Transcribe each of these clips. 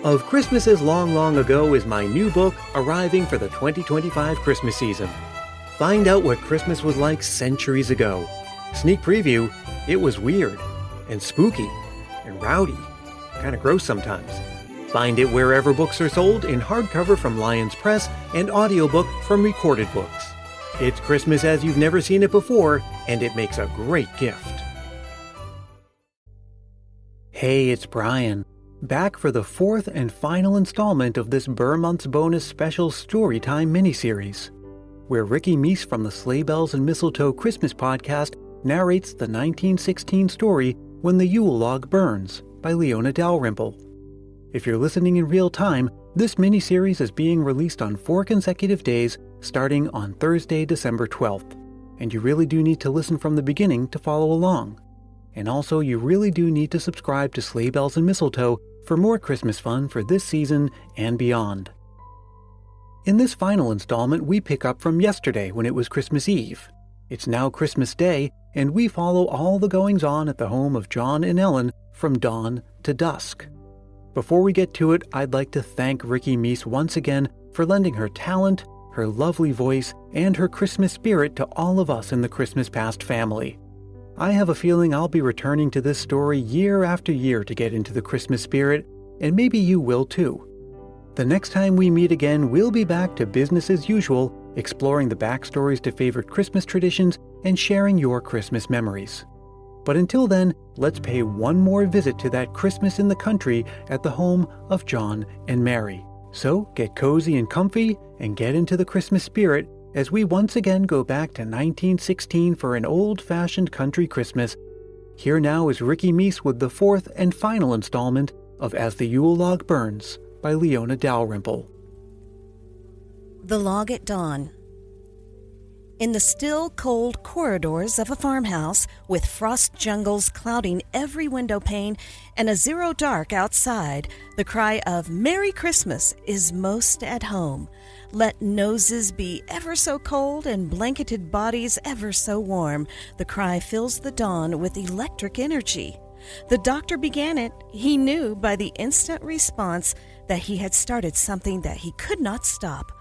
Of Christmases Long, Long Ago is my new book arriving for the 2025 Christmas season. Find out what Christmas was like centuries ago. Sneak preview, it was weird and spooky and rowdy, kind of gross sometimes. Find it wherever books are sold in hardcover from Lions Press and audiobook from Recorded Books. It's Christmas as you've never seen it before, and it makes a great gift. Hey, it's Brian, back for the fourth and final installment of this Burr Month's bonus special Storytime miniseries, where Rikki Meece from the Sleigh Bells and Mistletoe Christmas podcast narrates the 1916 story When the Yule Log Burns by Leona Dalrymple. If you're listening in real time, this miniseries is being released on 4 consecutive days starting on Thursday, December 12th, and you really do need to listen from the beginning to follow along. And also, you really do need to subscribe to Sleigh Bells and Mistletoe for more Christmas fun for this season and beyond. In this final installment, we pick up from yesterday when it was Christmas Eve. It's now Christmas Day, and we follow all the goings-on at the home of John and Ellen from dawn to dusk. Before we get to it, I'd like to thank Rikki Meece once again for lending her talent, her lovely voice, and her Christmas spirit to all of us in the Christmas Past family. I have a feeling I'll be returning to this story year after year to get into the Christmas spirit, and maybe you will too. The next time we meet again, we'll be back to business as usual, exploring the backstories to favorite Christmas traditions and sharing your Christmas memories. But until then, let's pay one more visit to that Christmas in the country at the home of John and Mary. So get cozy and comfy and get into the Christmas spirit as we once again go back to 1916 for an old-fashioned country Christmas. Here now is Rikki Meece with the fourth and final installment of As the Yule Log Burns by Leona Dalrymple. The Log at Dawn. In the still, cold corridors of a farmhouse, with frost jungles clouding every window pane and a zero dark outside, the cry of "Merry Christmas" is most at home. Let noses be ever so cold and blanketed bodies ever so warm, the cry fills the dawn with electric energy. The doctor began it. He knew by the instant response that he had started something that he could not stop.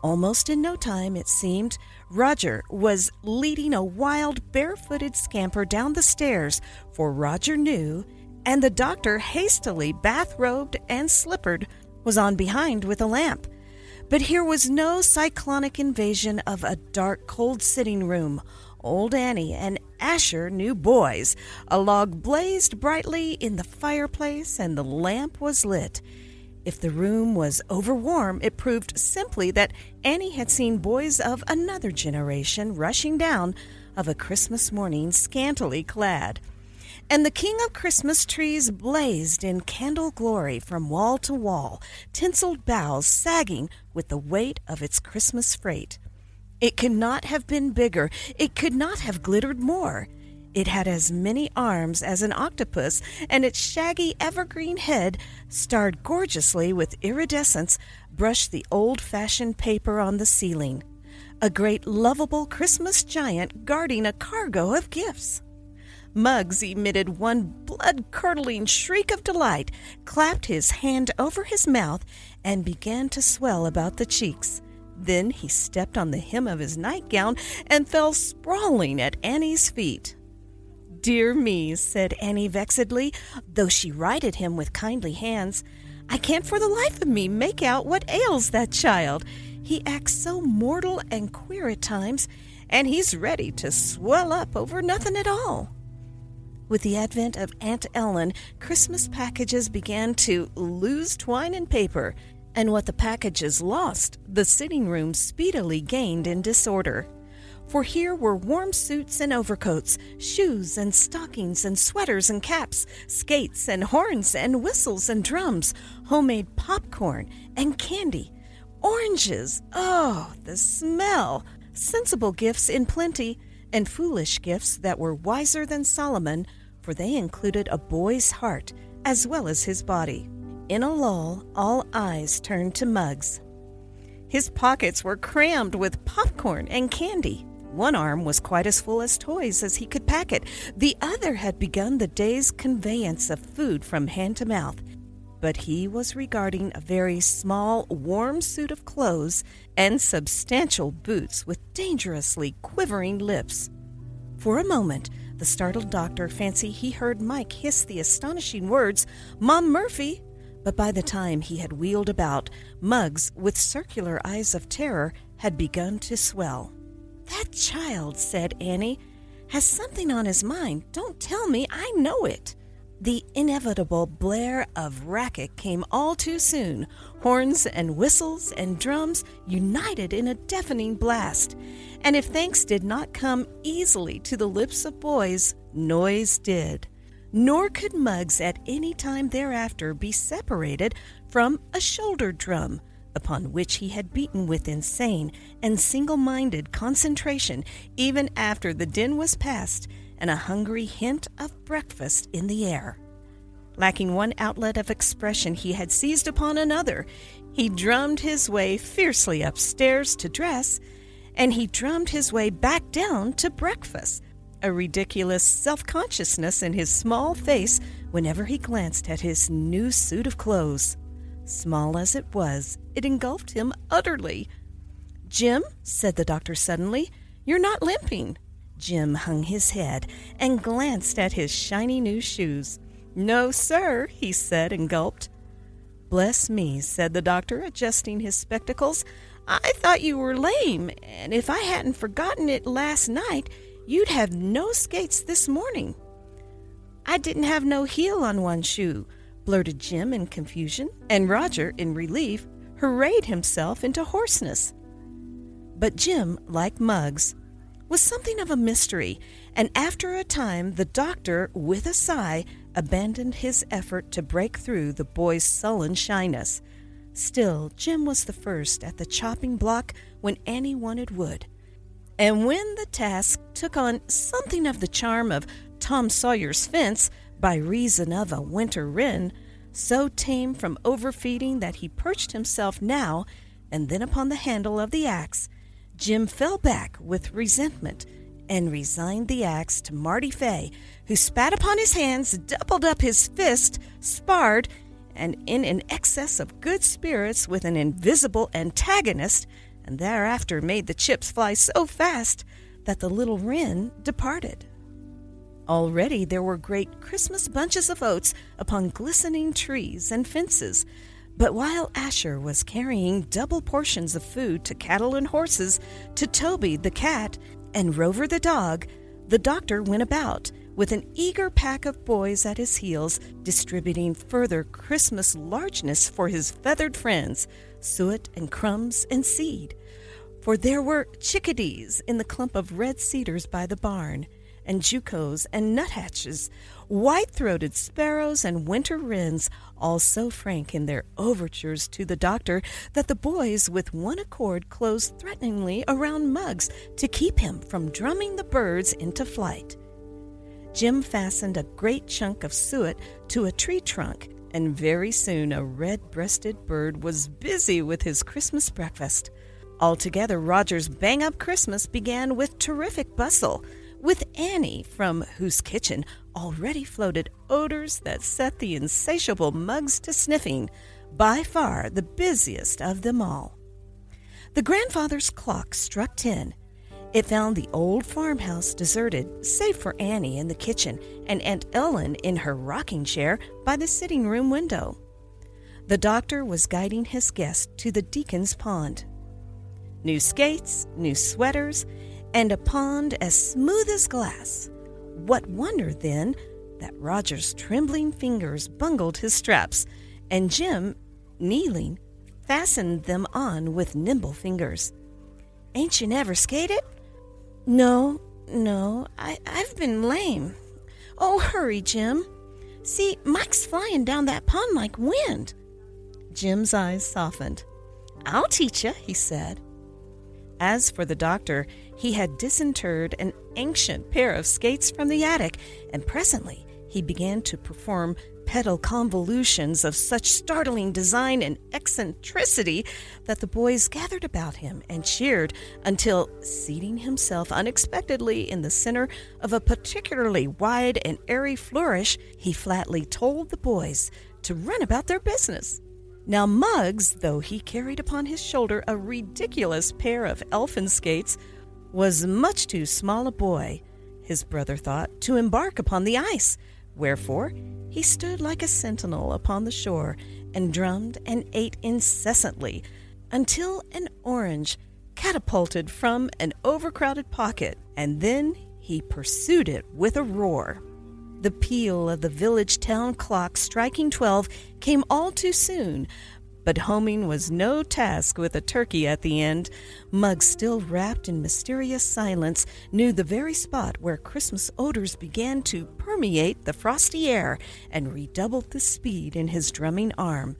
Almost in no time, it seemed, Roger was leading a wild, barefooted scamper down the stairs, for Roger knew, and the doctor, hastily bathrobed and slippered, was on behind with a lamp. But here was no cyclonic invasion of a dark, cold sitting room. Old Annie and Asher knew boys. A log blazed brightly in the fireplace, and the lamp was lit. If the room was overwarm, it proved simply that Annie had seen boys of another generation rushing down of a Christmas morning scantily clad. And the king of Christmas trees blazed in candle glory from wall to wall, tinseled boughs sagging with the weight of its Christmas freight. It could not have been bigger. It could not have glittered more. It had as many arms as an octopus, and its shaggy evergreen head, starred gorgeously with iridescence, brushed the old-fashioned paper on the ceiling. A great lovable Christmas giant guarding a cargo of gifts. Muggs emitted one blood-curdling shriek of delight, clapped his hand over his mouth, and began to swell about the cheeks. Then he stepped on the hem of his nightgown and fell sprawling at Annie's feet. "Dear me," said Annie vexedly, though she righted him with kindly hands. "I can't for the life of me make out what ails that child. He acts so mortal and queer at times, and he's ready to swell up over nothing at all." With the advent of Aunt Ellen, Christmas packages began to lose twine and paper, and what the packages lost, the sitting room speedily gained in disorder. For here were warm suits and overcoats, shoes and stockings and sweaters and caps, skates and horns and whistles and drums, homemade popcorn and candy, oranges, oh, the smell, sensible gifts in plenty, and foolish gifts that were wiser than Solomon, for they included a boy's heart as well as his body. In a lull, all eyes turned to Muggs. His pockets were crammed with popcorn and candy. One arm was quite as full as toys as he could pack it. The other had begun the day's conveyance of food from hand to mouth. but he was regarding a very small, warm suit of clothes and substantial boots with dangerously quivering lips. For a moment, the startled doctor fancied he heard Mike hiss the astonishing words, "Mom Murphy!" But by the time he had wheeled about, Muggs, with circular eyes of terror, had begun to swell. "That child," said Annie, "has something on his mind. Don't tell me, I know it." The inevitable blare of racket came all too soon. Horns and whistles and drums united in a deafening blast. And if thanks did not come easily to the lips of boys, noise did. Nor could Muggs at any time thereafter be separated from a shoulder drum, upon which he had beaten with insane and single-minded concentration even after the din was past and a hungry hint of breakfast in the air. Lacking one outlet of expression, he had seized upon another. He drummed his way fiercely upstairs to dress, and he drummed his way back down to breakfast, a ridiculous self-consciousness in his small face whenever he glanced at his new suit of clothes. Small as it was, it engulfed him utterly. "Jim," said the doctor suddenly, "you're not limping." Jim hung his head and glanced at his shiny new shoes. "No, sir," he said and gulped. "Bless me," said the doctor, adjusting his spectacles. "I thought you were lame, and if I hadn't forgotten it last night, you'd have no skates this morning." "I didn't have no heel on one shoe," blurted Jim in confusion, and Roger, in relief, hurried himself into hoarseness. But Jim, like Muggs, was something of a mystery, and after a time the doctor, with a sigh, abandoned his effort to break through the boy's sullen shyness. Still, Jim was the first at the chopping block when Annie wanted wood. And when the task took on something of the charm of Tom Sawyer's fence by reason of a winter wren, so tame from overfeeding that he perched himself now and then upon the handle of the axe, Jim fell back with resentment and resigned the axe to Marty Fay, who spat upon his hands, doubled up his fist, sparred, and in an excess of good spirits with an invisible antagonist, and thereafter made the chips fly so fast that the little wren departed. Already there were great Christmas bunches of oats upon glistening trees and fences, but while Asher was carrying double portions of food to cattle and horses, to Toby the cat, and Rover the dog, the doctor went about, with an eager pack of boys at his heels, distributing further Christmas largeness for his feathered friends, suet and crumbs and seed. For there were chickadees in the clump of red cedars by the barn, and juncos and nuthatches, white-throated sparrows and winter wrens, all so frank in their overtures to the doctor that the boys with one accord closed threateningly around Muggs to keep him from drumming the birds into flight. Jim fastened a great chunk of suet to a tree trunk, and very soon a red-breasted bird was busy with his Christmas breakfast. Altogether, Roger's bang-up Christmas began with terrific bustle, with Annie, from whose kitchen already floated odors that set the insatiable Muggs to sniffing, by far the busiest of them all. The grandfather's clock struck 10. It found the old farmhouse deserted, save for Annie in the kitchen and Aunt Ellen in her rocking chair by the sitting-room window. The doctor was guiding his guest to the Deacon's Pond. New skates, new sweaters, and a pond as smooth as glass. What wonder, then, that Roger's trembling fingers bungled his straps, and Jim, kneeling, fastened them on with nimble fingers. "Ain't you never skated?" No, I've been lame." "Oh, hurry, Jim. See, Mike's flying down that pond like wind." Jim's eyes softened. "I'll teach you," he said. As for the doctor, he had disinterred an ancient pair of skates from the attic, and presently he began to perform pedal convolutions of such startling design and eccentricity that the boys gathered about him and cheered until, seating himself unexpectedly in the center of a particularly wide and airy flourish, he flatly told the boys to run about their business. Now Muggs, though he carried upon his shoulder a ridiculous pair of elfin skates, was much too small a boy, his brother thought, to embark upon the ice, wherefore he stood like a sentinel upon the shore and drummed and ate incessantly until an orange catapulted from an overcrowded pocket, and then he pursued it with a roar. The peal of the village town clock striking 12 came all too soon, but homing was no task with a turkey at the end. Muggs, still wrapped in mysterious silence, knew the very spot where Christmas odors began to permeate the frosty air, and redoubled the speed in his drumming arm.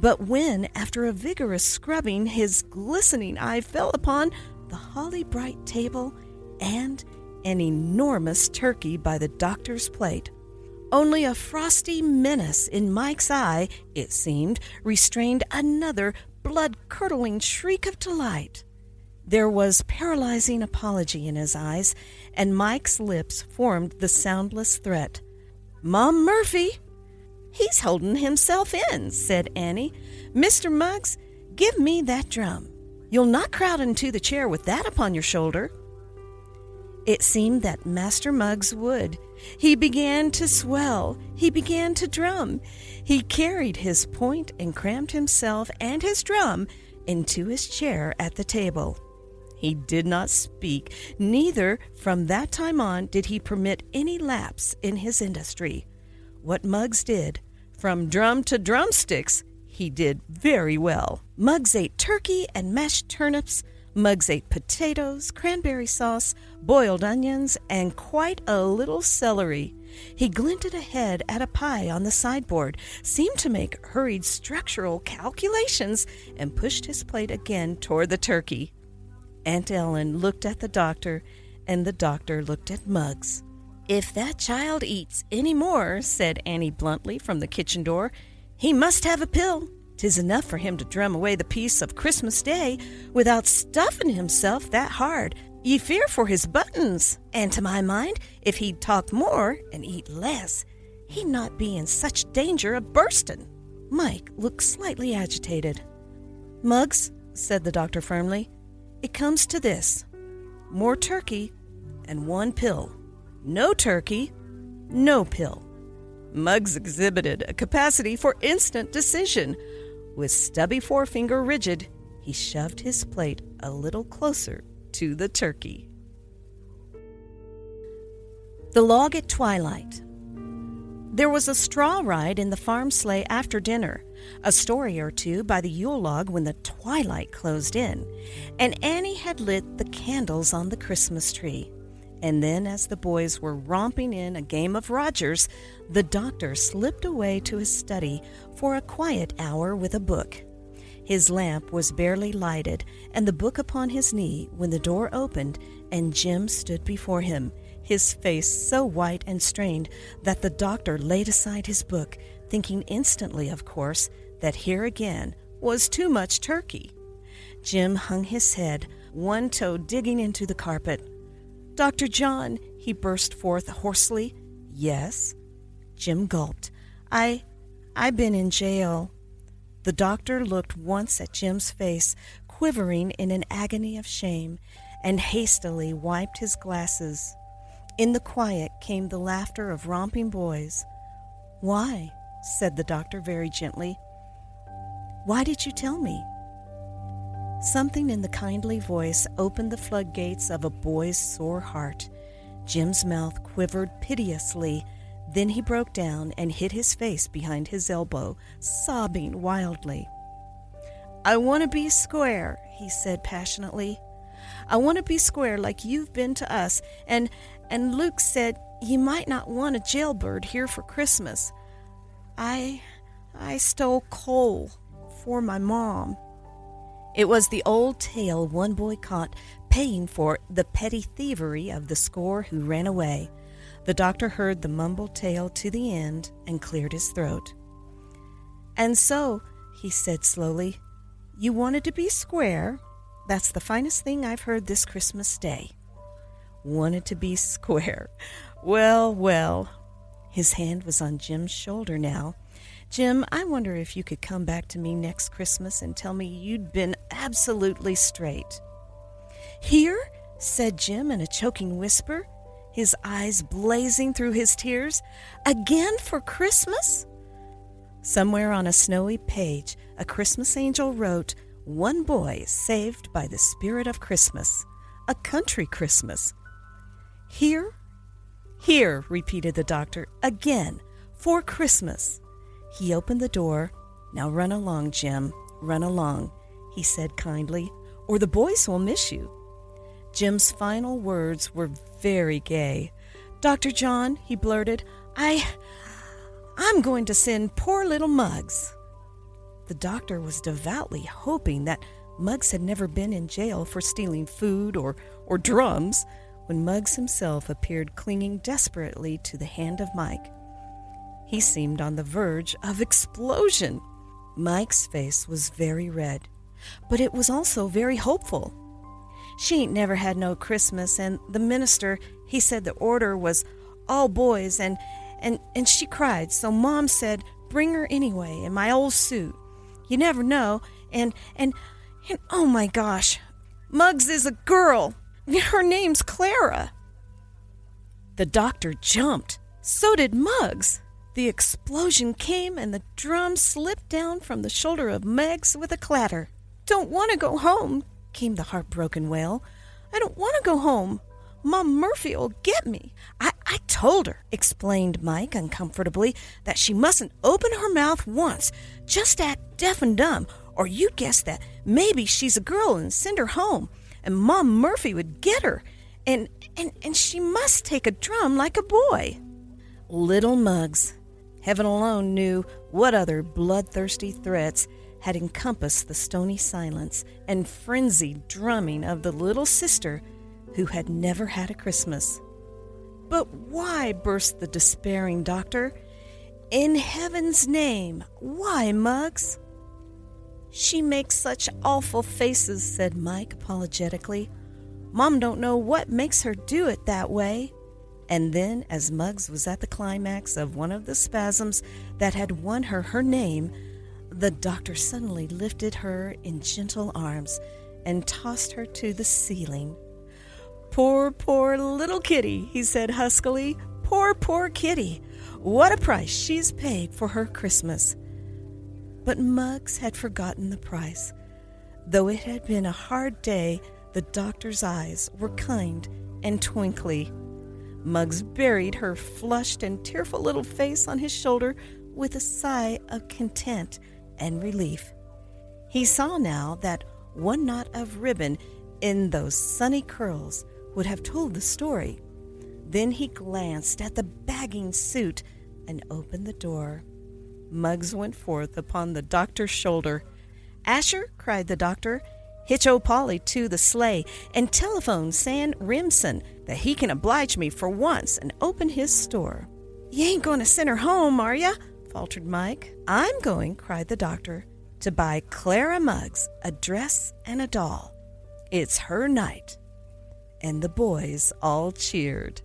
But when, after a vigorous scrubbing, his glistening eye fell upon the holly bright table and an enormous turkey by the doctor's plate, only a frosty menace in Mike's eye, it seemed, restrained another blood-curdling shriek of delight. There was paralyzing apology in his eyes, and Mike's lips formed the soundless threat. "Mom Murphy!" "He's holding himself in," said Annie. "Mr. Muggs, give me that drum. You'll not crowd into the chair with that upon your shoulder." It seemed that Master Muggs would. He began to swell. He began to drum. He carried his point and crammed himself and his drum into his chair at the table. He did not speak, neither from that time on did he permit any lapse in his industry. What Muggs did, from drum to drumsticks, he did very well. Muggs ate turkey and mashed turnips. Muggs ate potatoes, cranberry sauce, boiled onions, and quite a little celery. He glinted ahead at a pie on the sideboard, seemed to make hurried structural calculations, and pushed his plate again toward the turkey. Aunt Ellen looked at the doctor, and the doctor looked at Muggs. "If that child eats any more," said Annie bluntly from the kitchen door, "he must have a pill. 'Tis enough for him to drum away the peace of Christmas Day without stuffing himself that hard. Ye fear for his buttons, and to my mind, if he'd talk more and eat less, he'd not be in such danger of bursting." Mike looked slightly agitated. "Muggs," said the doctor firmly, "it comes to this: more turkey and one pill. No turkey, no pill." Muggs exhibited a capacity for instant decision. With stubby forefinger rigid, he shoved his plate a little closer to the turkey. The Log at Twilight. There was a straw ride in the farm sleigh after dinner, a story or two by the Yule log when the twilight closed in, and Annie had lit the candles on the Christmas tree. And then, as the boys were romping in a game of Rogers, the doctor slipped away to his study for a quiet hour with a book. His lamp was barely lighted, and the book upon his knee, when the door opened and Jim stood before him, his face so white and strained that the doctor laid aside his book, thinking instantly, of course, that here again was too much turkey. Jim hung his head, one toe digging into the carpet. "Dr. John," he burst forth hoarsely. "Yes?" Jim gulped. I've been in jail." The doctor looked once at Jim's face, quivering in an agony of shame, and hastily wiped his glasses. In the quiet came the laughter of romping boys. "Why?" said the doctor very gently. "Why did you tell me?" Something in the kindly voice opened the floodgates of a boy's sore heart. Jim's mouth quivered piteously. Then he broke down and hid his face behind his elbow, sobbing wildly. "I want to be square," he said passionately. "I want to be square like you've been to us, and Luke said you might not want a jailbird here for Christmas. I stole coal for my mom." It was the old tale one boy caught paying for the petty thievery of the score who ran away. The doctor heard the mumbled tale to the end and cleared his throat. "And so," he said slowly, "you wanted to be square? That's the finest thing I've heard this Christmas Day." Wanted to be square. Well, well. His hand was on Jim's shoulder now. Jim, I wonder if you could come back to me next Christmas and tell me you'd been absolutely straight." "Here?" said Jim in a choking whisper, his eyes blazing through his tears. "Again for Christmas?" Somewhere on a snowy page, a Christmas angel wrote, "One boy saved by the spirit of Christmas, a country Christmas." "Here?" "Here," repeated the doctor, "again, for Christmas." He opened the door. "Now run along, Jim, run along," he said kindly, "or the boys will miss you." Jim's final words were very gay. "Dr. John," he blurted, I'm going to send poor little Muggs." The doctor was devoutly hoping that Muggs had never been in jail for stealing food or drums when Muggs himself appeared clinging desperately to the hand of Mike. He seemed on the verge of explosion. Mike's face was very red, but it was also very hopeful. "She ain't never had no Christmas, and the minister, he said the order was all boys, and she cried, so Mom said bring her anyway in my old suit. You never know, and oh my gosh, Muggs is a girl. Her name's Clara." The doctor jumped. So did Muggs. The explosion came, and the drum slipped down from the shoulder of Muggs with a clatter. "Don't want to go home," came the heartbroken wail. "I don't want to go home. Mom Murphy will get me. I told her," explained Mike uncomfortably, "that she mustn't open her mouth once. Just act deaf and dumb, or you'd guess that maybe she's a girl and send her home, and Mom Murphy would get her, and she must take a drum like a boy." Little Muggs. Heaven alone knew what other bloodthirsty threats had encompassed the stony silence and frenzied drumming of the little sister who had never had a Christmas. "But why?" burst the despairing doctor. "In heaven's name, why, Muggs?" "She makes such awful faces," said Mike apologetically. "Mom don't know what makes her do it that way." And then, as Muggs was at the climax of one of the spasms that had won her her name, the doctor suddenly lifted her in gentle arms and tossed her to the ceiling. "Poor, poor little kitty," he said huskily. "Poor, poor kitty. What a price she's paid for her Christmas." But Muggs had forgotten the price. Though it had been a hard day, the doctor's eyes were kind and twinkly. Muggs buried her flushed and tearful little face on his shoulder with a sigh of content and relief. He saw now that one knot of ribbon in those sunny curls would have told the story. Then he glanced at the bagging suit and opened the door. Muggs went forth upon the doctor's shoulder. "Asher," cried the doctor, "hitch old Polly to the sleigh and telephone Sam Remsen that he can oblige me for once and open his store." "You ain't going to send her home, are ya?" faltered Mike. "I'm going," cried the doctor, "to buy Clara Muggs a dress and a doll. It's her night." And the boys all cheered.